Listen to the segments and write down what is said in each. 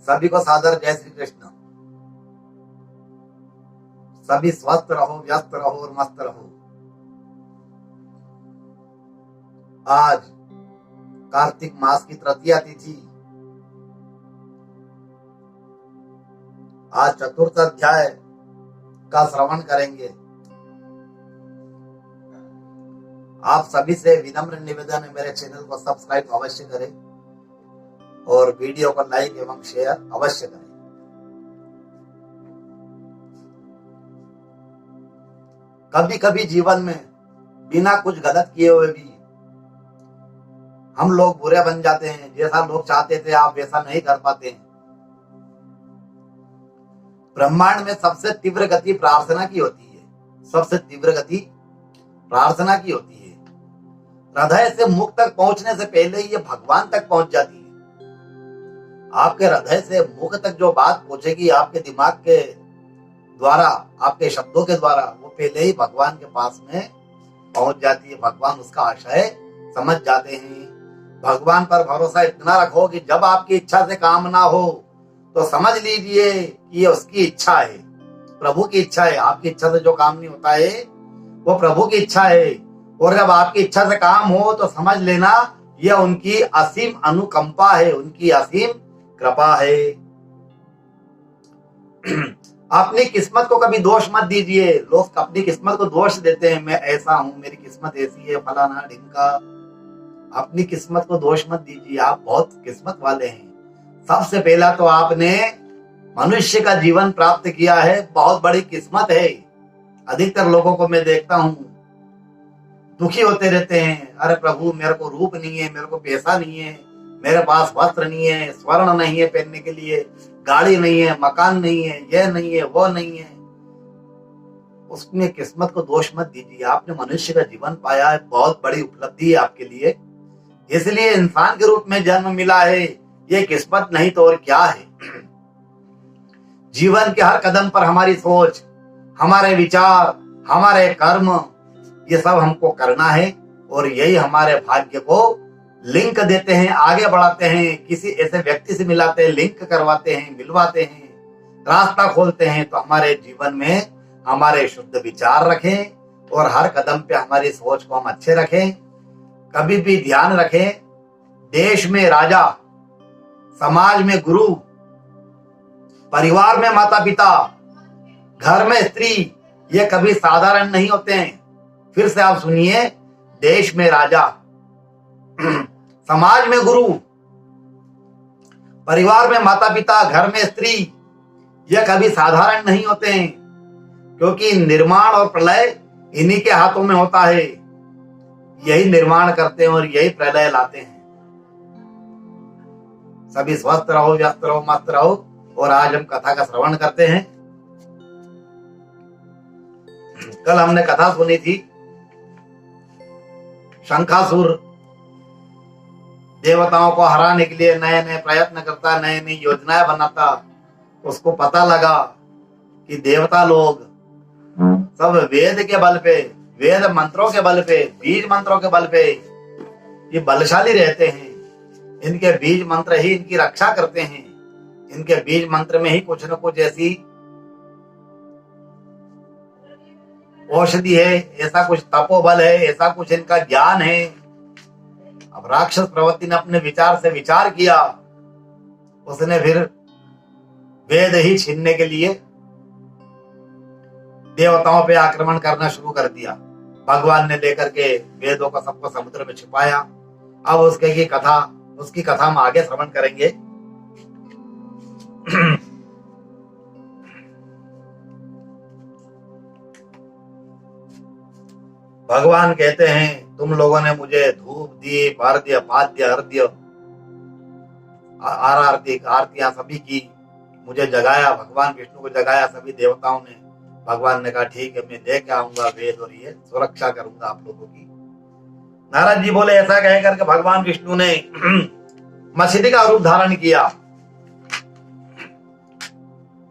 सभी को सादर जय श्री कृष्ण। सभी स्वस्थ रहो, व्यस्त रहो और मस्त रहो। आज कार्तिक मास की तृतीया तिथि। आज चतुर्थ अध्याय का श्रवण करेंगे। आप सभी से विनम्र निवेदन है, मेरे चैनल को सब्सक्राइब अवश्य करें और वीडियो को लाइक एवं शेयर अवश्य करें। कभी कभी जीवन में बिना कुछ गलत किए हुए भी हम लोग बुरे बन जाते हैं। जैसा लोग चाहते थे आप वैसा नहीं कर पाते हैं। ब्रह्मांड में सबसे तीव्र गति प्रार्थना की होती है। सबसे तीव्र गति प्रार्थना की होती है। हृदय से मुख तक पहुंचने से पहले ये भगवान तक पहुंच जाती है। आपके हृदय से मुख तक जो बात पहुंचेगी आपके दिमाग के द्वारा, आपके शब्दों के द्वारा, वो पहले ही भगवान के पास में पहुंच जाती है। भगवान उसका आशय समझ जाते हैं। भगवान पर भरोसा इतना रखो कि जब आपकी इच्छा से काम ना हो तो समझ लीजिए कि ये उसकी इच्छा है, प्रभु की इच्छा है। आपकी इच्छा से जो काम नहीं होता है वो प्रभु की इच्छा है। और जब आपकी इच्छा से काम हो तो समझ लेना यह उनकी असीम अनुकंपा है, उनकी असीम कृपा है। अपनी किस्मत को कभी दोष मत दीजिए। लोग अपनी किस्मत को दोष देते हैं, मैं ऐसा हूं, मेरी किस्मत ऐसी है, फलाना ढिमका। अपनी किस्मत को दोष मत दीजिए, आप बहुत किस्मत वाले हैं। सबसे पहला तो आपने मनुष्य का जीवन प्राप्त किया है, बहुत बड़ी किस्मत है। अधिकतर लोगों को मैं देखता हूं दुखी होते रहते हैं। अरे प्रभु, मेरे को रूप नहीं है, मेरे को पैसा नहीं है, मेरे पास वस्त्र नहीं है, स्वर्ण नहीं है पहनने के लिए, गाड़ी नहीं है, मकान नहीं है, यह नहीं है, वो नहीं है। उसमें किस्मत को दोष मत दीजिए। आपने मनुष्य का जीवन पाया है, बहुत बड़ी उपलब्धि है आपके लिए। इसलिए इंसान के रूप में जन्म मिला है, ये किस्मत नहीं तो और क्या है। जीवन के हर कदम पर हमारी सोच, हमारे विचार, हमारे कर्म, ये सब हमको करना है और यही हमारे भाग्य को लिंक देते हैं, आगे बढ़ाते हैं। किसी ऐसे व्यक्ति से मिलाते हैं, लिंक करवाते हैं, मिलवाते हैं, रास्ता खोलते हैं। तो हमारे जीवन में हमारे शुद्ध विचार रखें और हर कदम पे हमारी सोच को हम अच्छे रखें। कभी भी ध्यान रखें, देश में राजा, समाज में गुरु, परिवार में माता पिता, घर में स्त्री, ये कभी साधारण नहीं होते हैं। फिर से आप सुनिए, देश में राजा, समाज में गुरु, परिवार में माता पिता, घर में स्त्री, ये कभी साधारण नहीं होते हैं। क्योंकि निर्माण और प्रलय इन्हीं के हाथों में होता है। यही निर्माण करते हैं और यही प्रलय लाते हैं। सभी स्वस्थ रहो, व्यस्त रहो, मस्त रहो। और आज हम कथा का श्रवण करते हैं। कल हमने कथा सुनी थी, शंखासुर देवताओं को हराने के लिए नए नए प्रयत्न करता, नई नई योजनाएं बनाता। उसको पता लगा कि देवता लोग सब वेद के बल पे, वेद मंत्रों के बल पे, बीज मंत्रों के बल पे ये बलशाली रहते हैं। इनके बीज मंत्र ही इनकी रक्षा करते हैं। इनके बीज मंत्र में ही कुछ न कुछ ऐसी औषधि है, ऐसा कुछ तपोबल है, ऐसा कुछ इनका ज्ञान है। अब राक्षस प्रवृत्ति ने अपने विचार से विचार किया। उसने फिर वेद ही छीनने के लिए देवताओं पे आक्रमण करना शुरू कर दिया। भगवान ने लेकर के वेदों को सबको समुद्र में छिपाया। अब उसकी कथा हम आगे श्रवण करेंगे। भगवान कहते हैं, तुम लोगों ने मुझे धूप, दीप, अर्घ्य, पाद्य, अर्घ्य, आरतियां सभी की, मुझे जगाया, भगवान विष्णु को जगाया सभी देवताओं ने। भगवान ने कहा ठीक है, मैं लेके आऊंगा वेद और ये सुरक्षा करूंगा आप लोगों की। नारद जी बोले, ऐसा कह करके भगवान विष्णु ने मछली का रूप धारण किया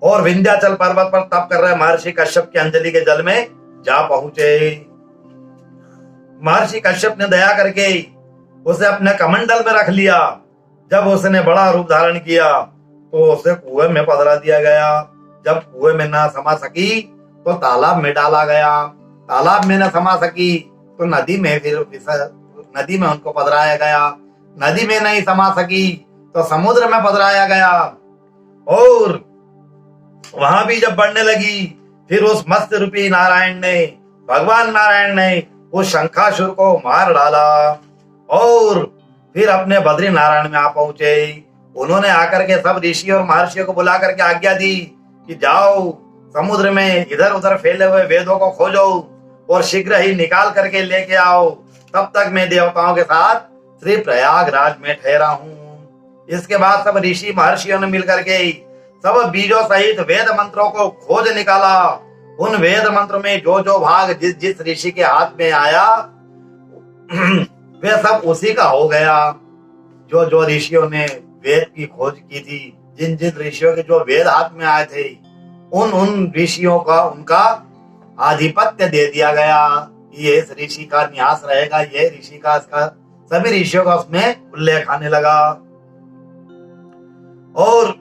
और विंध्याचल पर्वत पर तप कर रहे महर्षि कश्यप की अंजलि के जल में जा पहुंचे। महर्षि कश्यप ने दया करके उसे अपने कमंडल में रख लिया। जब उसने बड़ा रूप धारण किया तो उसे कुएं में पधरा दिया गया। जब कुएं में न समा सकी तो तालाब में डाला गया। तालाब में न समा सकी तो नदी में नदी में उनको पधराया गया। नदी में नहीं समा सकी तो समुद्र में पधराया गया। और वहां भी जब बढ़ने लगी, फिर उस मत्स्य रूपी भगवान नारायण ने उस शंखासुर को मार डाला और फिर अपने बद्री नारायण में आ पहुंचे। उन्होंने आकर के सब ऋषि और महर्षियों को बुला करके आज्ञा दी कि जाओ समुद्र में इधर उधर फैले हुए वेदों को खोजो और शीघ्र ही निकाल करके लेके आओ। तब तक मैं देवताओं के साथ श्री प्रयागराज में ठहरा हूँ। इसके बाद सब ऋषि महर्षियों ने मिलकर के सब बीजों सहित वेद मंत्रों को खोज निकाला। उन वेद मंत्र में जो जो भाग जिस जिस ऋषि के हाथ में आया वे सब उसी का हो गया। जो जो ऋषियों ने वेद की खोज की थी, जिन जिन ऋषियों के जो वेद हाथ में आए थे, उन उन ऋषियों का उनका आधिपत्य दे दिया गया। ये इस ऋषि का न्यास रहेगा, ये ऋषि का, इसका सभी ऋषियों का उसमें उल्लेख आने लगा। और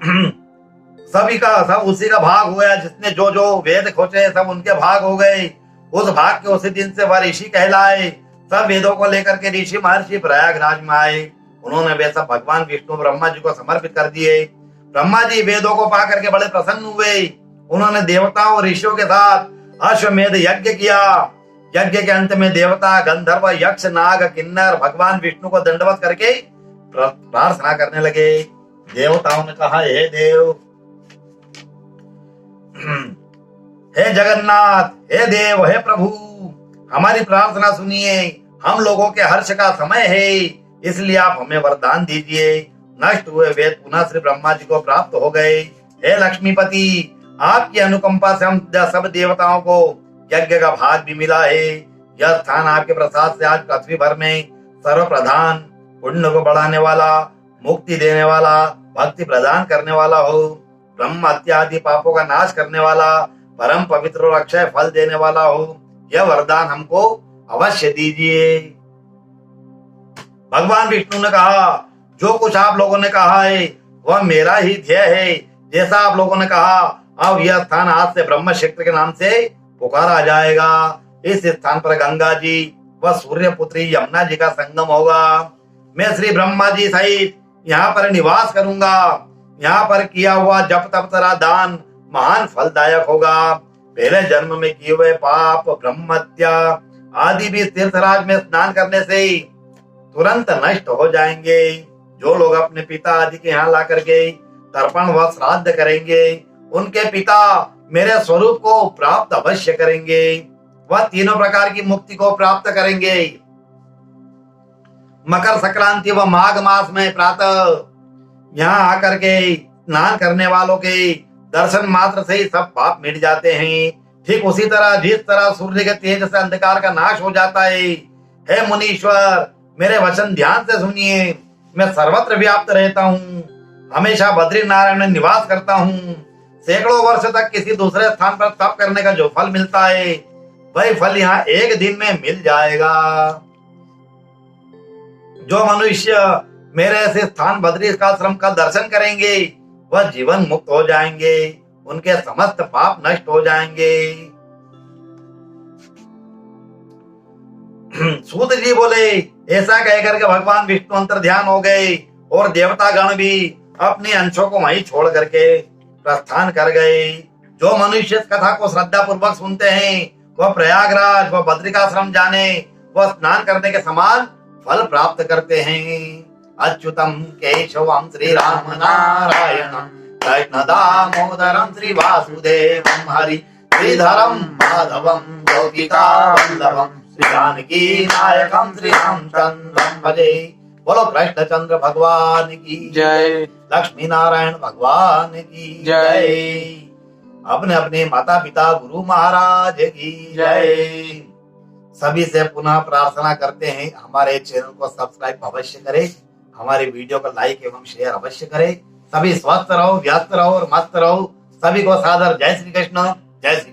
सभी का सब उसी का भाग हो गया। जिसने जो जो वेद खोजे सब उनके भाग हो गए। उस भाग के उसी दिन से वह ऋषि कहलाए। सब वेदों को लेकर के ऋषि महर्षि प्रयागराज में आए। उन्होंने वे सब भगवान विष्णु ब्रह्मा जी को समर्पित कर दिए। ब्रह्मा जी वेदों को पा करके बड़े प्रसन्न हुए। उन्होंने देवताओं और ऋषियों के साथ अश्वमेध यज्ञ किया। यज्ञ के अंत में देवता, गंधर्व, यक्ष, नाग, किन्नर भगवान विष्णु को दंडवत करके प्रार्थना करने लगे। देवताओं ने कहा, हे देव, हे जगन्नाथ, हे देव, हे प्रभु, हमारी प्रार्थना सुनिए। हम लोगों के हर्ष का समय है, इसलिए आप हमें वरदान दीजिए। नष्ट हुए वेद पुनः श्री ब्रह्मा जी को प्राप्त हो गए। हे लक्ष्मीपति, आपकी अनुकंपा से हम सब देवताओं को यज्ञ का भाग भी मिला है। यह स्थान आपके प्रसाद से आज पृथ्वी भर में सर्वप्रधान, पुण्य को बढ़ाने वाला, मुक्ति देने वाला, भक्ति प्रदान करने वाला हो, ब्रह्म हत्या आदि पापों का नाश करने वाला, परम पवित्र और अक्षय फल देने वाला हो। यह वरदान हमको अवश्य दीजिए। भगवान विष्णु ने कहा, जो कुछ आप लोगों ने कहा है वह मेरा ही ध्येय है। जैसा आप लोगों ने कहा, अब यह स्थान आज से ब्रह्म क्षेत्र के नाम से पुकारा जाएगा। इस स्थान पर गंगा जी व सूर्य पुत्री यमुना जी का संगम होगा। मैं श्री ब्रह्मा जी सहित यहाँ पर निवास करूंगा। यहाँ पर किया हुआ जप तप तरा दान महान फलदायक होगा। पहले जन्म में किए हुए पाप, ब्रह्म हत्या आदि भी तीर्थराज में स्नान करने से तुरंत नष्ट हो जाएंगे। जो लोग अपने पिता आदि के यहाँ ला करके तर्पण व श्राद्ध करेंगे, उनके पिता मेरे स्वरूप को प्राप्त अवश्य करेंगे। वह तीनों प्रकार की मुक्ति को प्राप्त करेंगे। मकर संक्रांति व माघ मास में प्रातः यहाँ आकर के स्नान करने वालों के दर्शन मात्र से ही सब पाप मिट जाते हैं। ठीक उसी तरह जिस तरह सूर्य के तेज से अंधकार का नाश हो जाता है। हे मुनीश्वर, मेरे वचन ध्यान से सुनिए। मैं सर्वत्र व्याप्त रहता हूँ, हमेशा बद्री नारायण में निवास करता हूँ। सैकड़ों वर्ष तक किसी दूसरे स्थान पर तप करने का जो फल मिलता है, वही फल यहाँ एक दिन में मिल जाएगा। जो मनुष्य मेरे ऐसे स्थान बद्री का आश्रम का दर्शन करेंगे, वह जीवन मुक्त हो जाएंगे। उनके समस्त पाप नष्ट हो जाएंगे। सूत जी बोले, ऐसा कहकर के भगवान विष्णु अंतर ध्यान हो गए और देवता गण भी अपने अंशों को वहीं छोड़ करके प्रस्थान कर गए। जो मनुष्य इस कथा को श्रद्धा पूर्वक सुनते हैं, वह प्रयागराज व बद्रिकाश्रम जाने व स्नान करने के समान फल प्राप्त करते हैं। अच्युतम केशवम श्री राम नारायणम कृष्ण दामोदरम श्री वासुदेवम हरि श्रीधरम माधवम गोपिका वल्लभम श्री जानकी नायकम श्री रामचंद्रम भजे। बोलो कृष्ण चंद्र भगवान की जय, लक्ष्मी नारायण भगवान की जय। अपने अपने माता पिता गुरु महाराज की जय। सभी से पुनः प्रार्थना करते हैं, हमारे चैनल को सब्सक्राइब अवश्य करें, हमारे वीडियो को लाइक एवं शेयर अवश्य करें। सभी स्वस्थ रहो, व्यस्त रहो और मस्त रहो। सभी को सादर जय श्री कृष्ण, जय श्री